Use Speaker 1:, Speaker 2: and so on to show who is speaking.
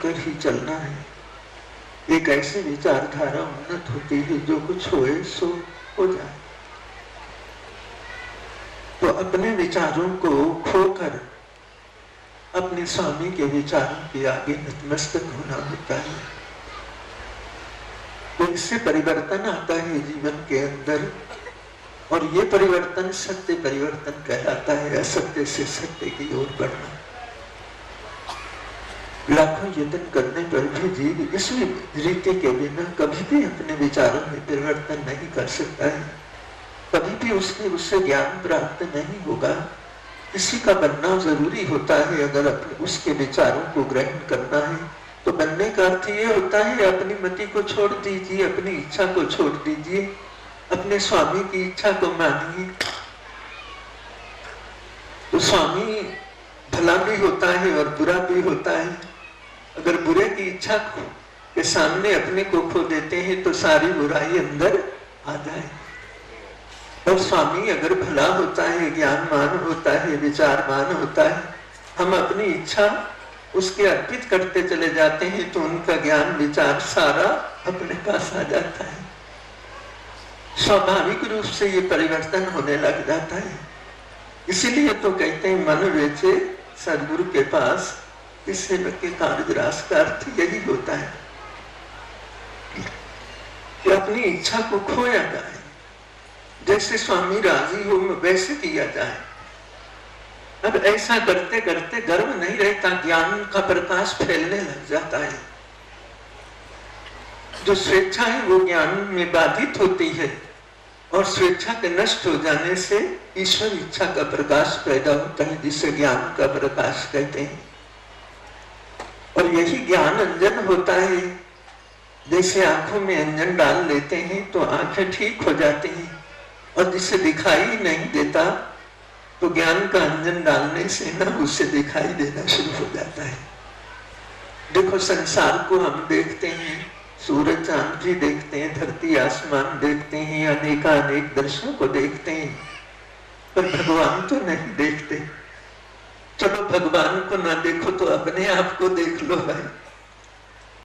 Speaker 1: कर ही चलना है। एक ऐसी विचारधारा उन्नत होती है जो कुछ होए सो हो जाए। तो अपने विचारों को खोकर अपने स्वामी के विचारों के आगे नतमस्तक होना होता है। तो इससे परिवर्तन आता है जीवन के अंदर, और ये परिवर्तन सत्य परिवर्तन कहलाता है। असत्य से सत्य की ओर बढ़ना। लाखों यत्न करने पर भी जीव इस रीति के बिना कभी भी अपने विचारों में परिवर्तन नहीं कर सकता है। कभी भी उससे ज्ञान प्राप्त नहीं होगा। किसी का बनना जरूरी होता है। अगर उसके विचारों को ग्रहण करना है तो बनने का अर्थ ये होता है अपनी मति को छोड़ दीजिए, अपनी इच्छा को छोड़ दीजिए, अपने स्वामी की इच्छा को मानिए। तो स्वामी भला भी होता है और बुरा भी होता है। अगर बुरे की इच्छा के सामने अपने को खो देते हैं तो सारी बुराई अंदर आ जाए। और स्वामी अगर भला होता है, ज्ञानमान होता है, विचारमान होता है, हम अपनी इच्छा उसके अर्पित करते चले जाते हैं तो उनका ज्ञान विचार सारा अपने पास आ जाता है। स्वाभाविक रूप से ये परिवर्तन होने लग जाता है। इसीलिए तो कहते हैं मन वेचे सदगुरु के पास, इस सेवक के कार्यरास का अर्थ यही होता है कि अपनी इच्छा को खोया जाए। जैसे स्वामी राजी हो वैसे किया जाए। अब ऐसा करते करते गर्व नहीं रहता, ज्ञान का प्रकाश फैलने लग जाता है। जो स्वेच्छा है वो ज्ञान में बाधित होती है, और स्वेच्छा के नष्ट हो जाने से ईश्वर इच्छा का प्रकाश पैदा होता है, जिसे ज्ञान का प्रकाश कहते हैं। और यही ज्ञान अंजन होता है। जैसे आंखों में अंजन डाल लेते हैं तो आंखें ठीक हो जाती हैं, और जिसे दिखाई नहीं देता तो ज्ञान का अंजन डालने से ना उसे दिखाई देना शुरू हो जाता है। देखो संसार को हम देखते हैं, सूरज चांद भी देखते हैं, धरती आसमान देखते हैं, अनेक दृश्यों को देखते हैं, पर भगवान तो नहीं देखते। चलो भगवान को ना देखो तो अपने आप को देख लो भाई।